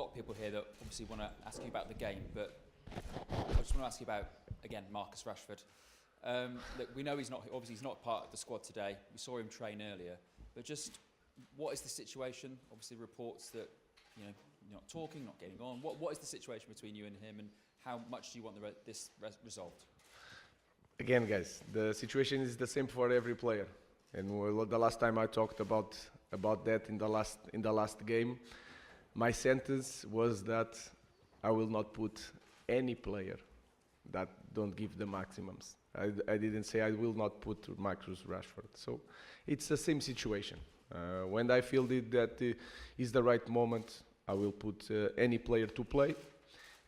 lot of people here that obviously want to ask you about the game, but I just want to ask you about, again, Marcus Rashford. Look, we know he's not part of the squad today. We saw him train earlier, but just what is the situation? Obviously, reports that you're not talking, not getting on. What is the situation between you and him, and how much do you want this resolved? Again, guys, the situation is the same for every player. And the last time I talked about that in the last game, my sentence was that I will not put any player that don't give the maximums. I didn't say I will not put Marcus Rashford. So it's the same situation. When I feel that is the right moment, I will put any player to play.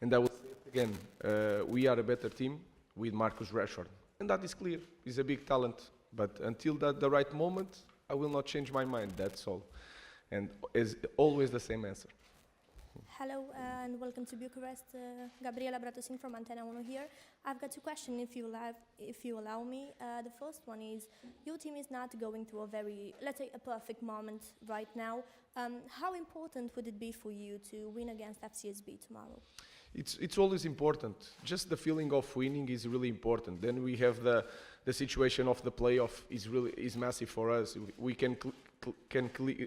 And I will say it again, we are a better team with Marcus Rashford. And that is clear. He's a big talent. But until the right moment, I will not change my mind, that's all. And is always the same answer. Hello and welcome to Bucharest. Gabriela Bratosing from Antena 1 here. I've got two questions if you allow me. The first one is, your team is not going through a perfect moment right now. How important would it be for you to win against FCSB tomorrow? It's always important. Just the feeling of winning is really important. Then we have the situation of the playoff is massive for us. We can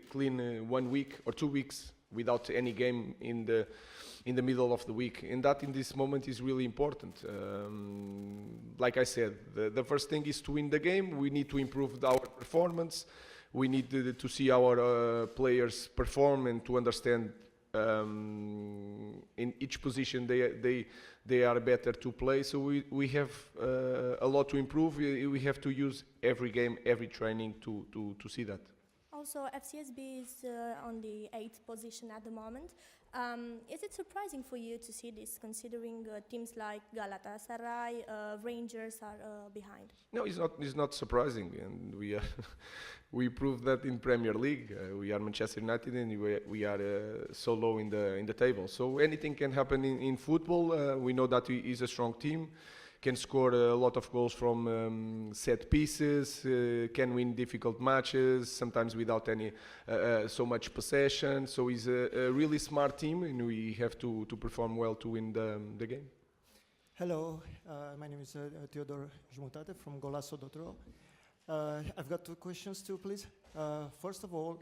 clean 1 week or 2 weeks without any game in the middle of the week, and that in this moment is really important. Like I said, the first thing is to win the game. We need to improve our performance. We need to see our players perform and to understand in each position they are better to play. So we have a lot to improve. We have to use every game, every training to see that. Also, FCSB is on the 8th position at the moment. Is it surprising for you to see this, considering teams like Galatasaray, Rangers are behind? No, it's not surprising, and we proved that in Premier League. We are Manchester United, and we are so low in the table. So anything can happen in football. We know that he is a strong team. Can score a lot of goals from set pieces, can win difficult matches, sometimes without any so much possession. So he's a really smart team, and we have to perform well to win the game. Hello, my name is Theodor Jumutate from Golasso.ro. I've got two questions too, please. First of all,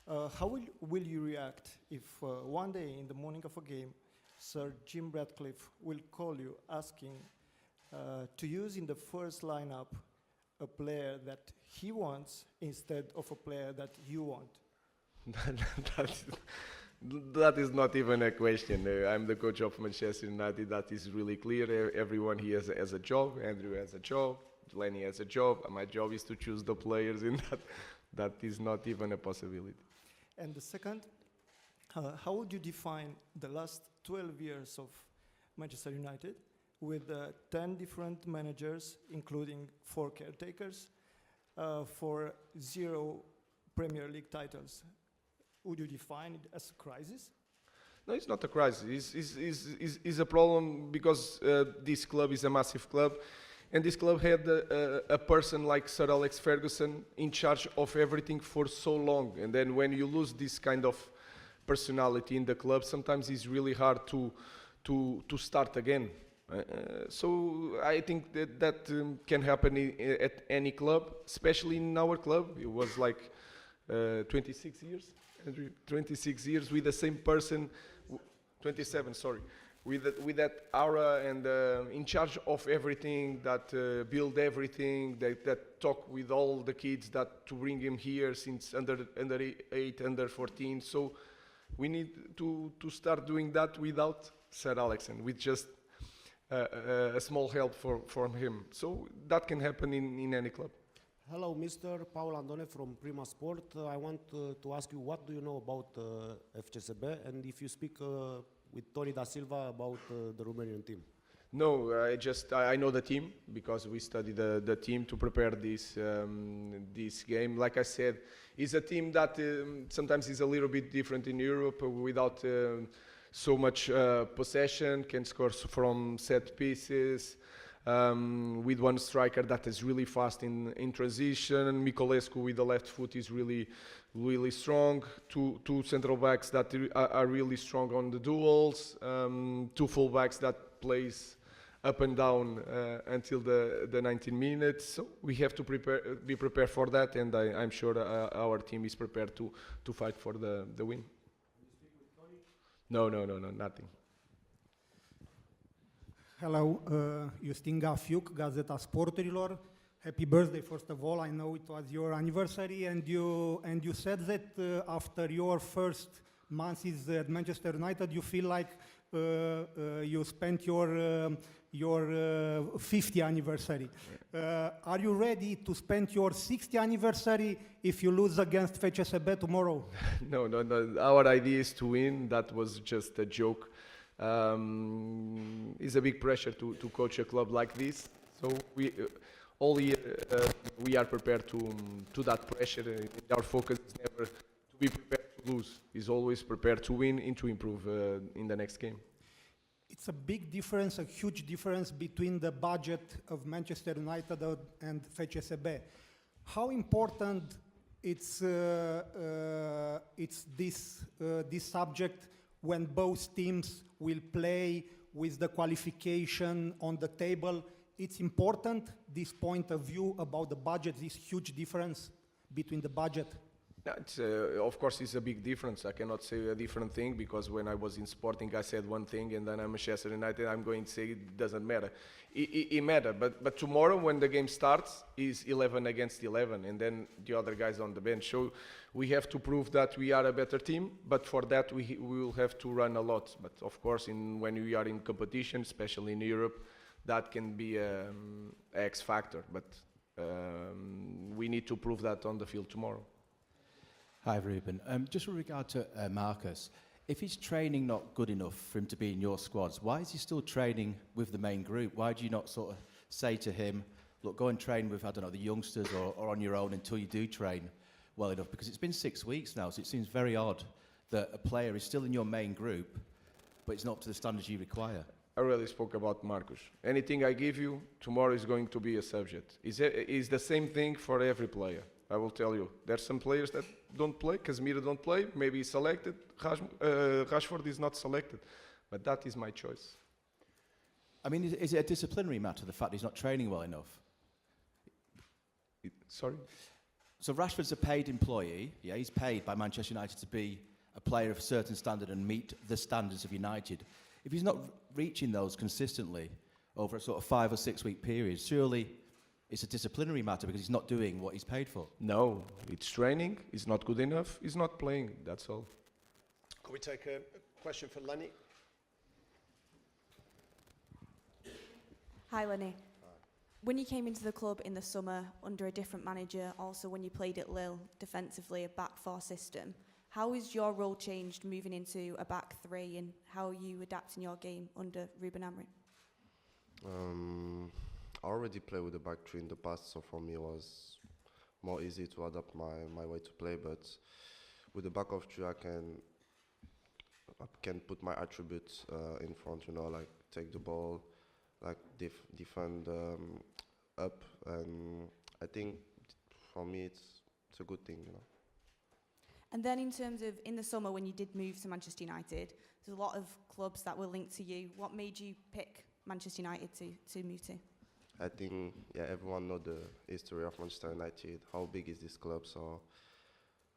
how will you react if one day in the morning of a game, Sir Jim Ratcliffe will call you asking to use in the first lineup a player that he wants instead of a player that you want? That is not even a question. I'm the coach of Manchester United. That is really clear. Everyone here has a job. Andrew has a job. Lenny has a job. My job is to choose the players, and that is not even a possibility. And the second, how would you define the last 12 years of Manchester United with 10 different managers, including 4 caretakers, for 0 Premier League titles? Would you define it as a crisis? No, it's not a crisis. It's a problem because this club is a massive club, and this club had a person like Sir Alex Ferguson in charge of everything for so long. And then when you lose this kind of personality in the club, sometimes it's really hard to start again. So I think that can happen at any club, especially in our club. It was like 26 years, 26 years with the same person, 27, sorry, with that aura and in charge of everything, that build everything, that talk with all the kids, that to bring him here since under 8, under 14. So we need to start doing that without Sir Alex and with just a small help from him. So that can happen in any club. Hello, Mr. Paul Andone from Prima Sport. I want to ask you, what do you know about FCSB, and if you speak with Tony Da Silva about the Romanian team? No, I know the team because we studied the team to prepare this game. Like I said, it's a team that sometimes is a little bit different in Europe without so much possession, can score from set pieces. with one striker that is really fast in transition. Miculescu with the left foot is really strong. Two central backs that are really strong on the duels. Two full backs that plays up and down until the 19 minutes. So we have to be prepared for that, and I'm sure our team is prepared to fight for the win. No, nothing. Hello, Justin Gafiuc, Gazeta Sporturilor. Happy birthday, first of all. I know it was your anniversary, and you said that after your first months at Manchester United, you feel like you spent your 50th anniversary. Are you ready to spend your 60th anniversary if you lose against FCSB tomorrow? No. Our idea is to win. That was just a joke. It's a big pressure to coach a club like this. So all year we are prepared to that pressure. Our focus is never to be prepared to lose. It's always prepared to win and to improve in the next game. It's a big difference, a huge difference between the budget of Manchester United and FCSB. How important it's this subject when both teams will play with the qualification on the table? It's important, this point of view about the budget, this huge difference between the budget. Yeah, of course, it's a big difference. I cannot say a different thing because when I was in Sporting, I said one thing, and then I'm Manchester United. I'm going to say it doesn't matter. It matters, but tomorrow when the game starts, is 11 against 11, and then the other guys on the bench. So we have to prove that we are a better team. But for that, we will have to run a lot. But of course, when we are in competition, especially in Europe, that can be an X factor. But we need to prove that on the field tomorrow. Hi, Ruben. Just with regard to Marcus, if he's training not good enough for him to be in your squads, why is he still training with the main group? Why do you not sort of say to him, look, go and train with, I don't know, the youngsters or on your own until you do train well enough? Because it's been 6 weeks now, so it seems very odd that a player is still in your main group, but it's not up to the standards you require. I already spoke about Marcus. Anything I give you, tomorrow is going to be a subject. It's the same thing for every player. I will tell you, there's some players that don't play. Casemiro don't play. Maybe he's selected. Rashford is not selected. But that is my choice. I mean, is it a disciplinary matter, the fact he's not training well enough? Sorry? So Rashford's a paid employee. Yeah, he's paid by Manchester United to be a player of a certain standard and meet the standards of United. If he's not reaching those consistently over a sort of 5 or 6 week period, surely it's a disciplinary matter because he's not doing what he's paid for. No, it's training. He's not good enough. He's not playing. That's all. Can we take a question for Lenny? Hi, Lenny. When you came into the club in the summer under a different manager, also when you played at Lille defensively, a back four system, how has your role changed moving into a back three, and how are you adapting your game under Ruben Amorim? I already played with the back three in the past, so for me it was more easy to adapt my way to play. But with the back of three, I can put my attributes in front. You know, like take the ball, like defend up, and I think for me it's a good thing. You know. And then in terms of in the summer when you did move to Manchester United, there's a lot of clubs that were linked to you. What made you pick Manchester United to move to? I think, yeah, everyone knows the history of Manchester United, how big is this club. So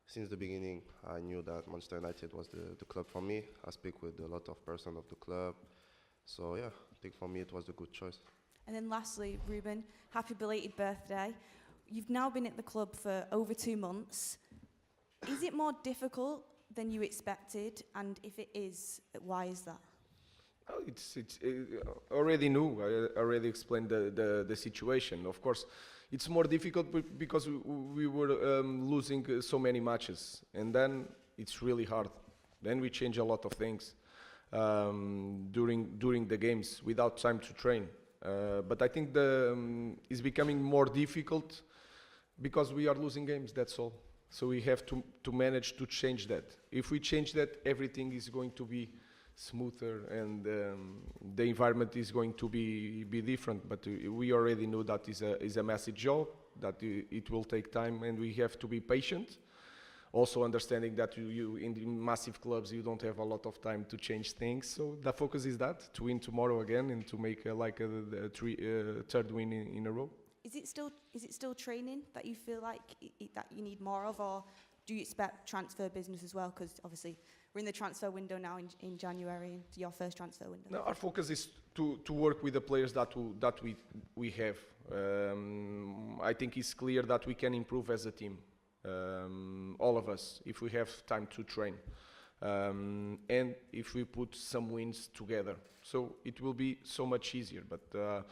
since the beginning, I knew that Manchester United was the club for me. I speak with a lot of persons of the club. So yeah, I think for me it was a good choice. And then lastly, Ruben, happy belated birthday. You've now been at the club for over 2 months. Is it more difficult than you expected? And if it is, why is that? Oh, it's already new. I already explained the situation. Of course, it's more difficult because we were losing so many matches, and then it's really hard. Then we change a lot of things during the games without time to train. But I think it's becoming more difficult because we are losing games. That's all. So we have to manage to change that. If we change that, everything is going to be smoother, and the environment is going to be different. But we already know that is a massive job, that it will take time, and we have to be patient. Also understanding that you in the massive clubs, you don't have a lot of time to change things. So the focus is that, to win tomorrow again and to make third win in a row. Is it still training that you feel like that you need more of, or do you expect transfer business as well? Because obviously we're in the transfer window now in January, into your first transfer window. No, our focus is to work with the players that we have. I think it's clear that we can improve as a team, all of us, if we have time to train, and if we put some wins together. So it will be so much easier. But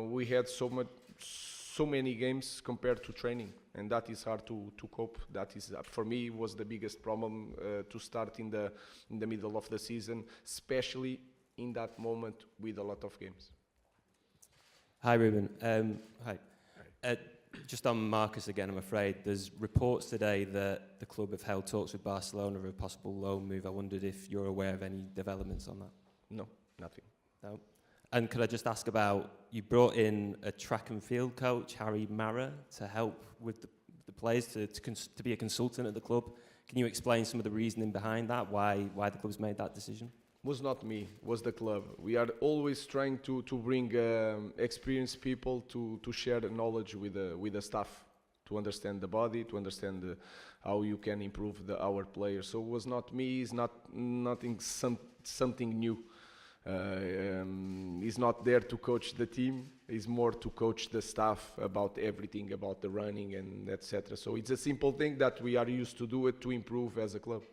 we had so many games compared to training, and that is hard to cope. That is, for me, was the biggest problem to start in the middle of the season, especially in that moment with a lot of games. Hi, Ruben. Hi. Just on Marcus again, I'm afraid. There's reports today that the club have held talks with Barcelona of a possible loan move. I wondered if you're aware of any developments on that. No, nothing. No. And could I just ask about, you brought in a track and field coach, Harry Mara, to help with the players, to be a consultant at the club. Can you explain some of the reasoning behind that, why the club's made that decision? Was not me, was the club. We are always trying to bring experienced people to share the knowledge with the staff, to understand the body, to understand how you can improve our players. So it was not me, it's something new. He's not there to coach the team, he's more to coach the staff about everything, about the running and etc. So it's a simple thing that we are used to do it to improve as a club.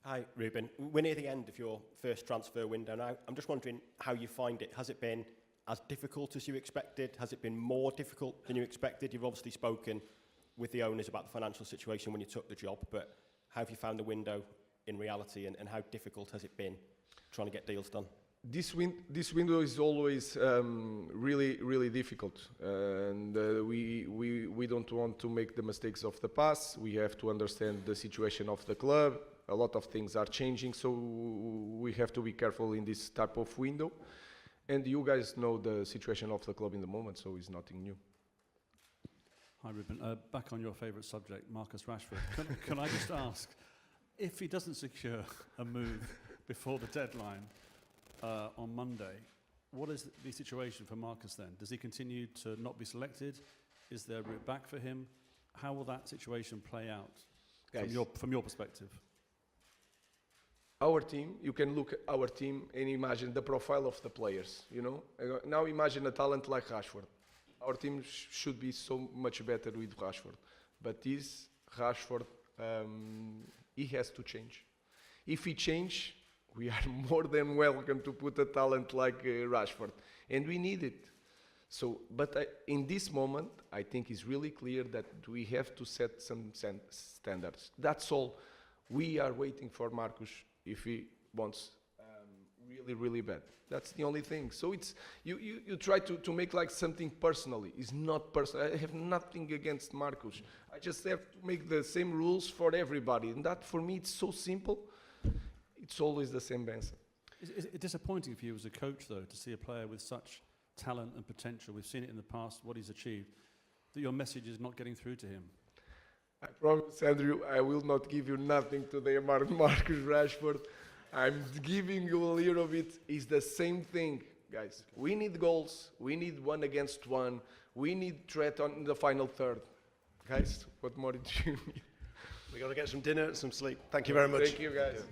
Hi, Ruben. We're near the end of your first transfer window now. I'm just wondering how you find it. Has it been as difficult as you expected? Has it been more difficult than you expected? You've obviously spoken with the owners about the financial situation when you took the job, but how have you found the window in reality, and how difficult has it been trying to get deals done? This window is always really difficult, and we don't want to make the mistakes of the past. We have to understand the situation of the club. A lot of things are changing, so we have to be careful in this type of window. And you guys know the situation of the club in the moment, so it's nothing new. Hi, Ruben. Back on your favourite subject, Marcus Rashford. Can I just ask, if he doesn't secure a move before the deadline on Monday, what is the situation for Marcus then? Does he continue to not be selected? Is there a route back for him? How will that situation play out from your perspective? Our team, you can look at our team and imagine the profile of the players, you know? Now imagine a talent like Rashford. Our team should be so much better with Rashford. But this Rashford, he has to change. If he change, we are more than welcome to put a talent like Rashford. And we need it. So, but in this moment, I think it's really clear that we have to set some standards. That's all. We are waiting for Marcus if he wants really bad. That's the only thing. So it's you try to make like something personally. It's not personal. I have nothing against Marcus. I just have to make the same rules for everybody. And that for me, it's so simple. It's always the same answer. Is it disappointing for you as a coach, though, to see a player with such talent and potential, we've seen it in the past, what he's achieved, that your message is not getting through to him? I promise, Andrew, I will not give you nothing today about Marcus Rashford. I'm giving you a little bit. It's the same thing, guys. We need goals. We need 1 against 1. We need threat on the final third. Guys, what more do you need? We've got to get some dinner and some sleep. Thank you very much. Thank you, guys.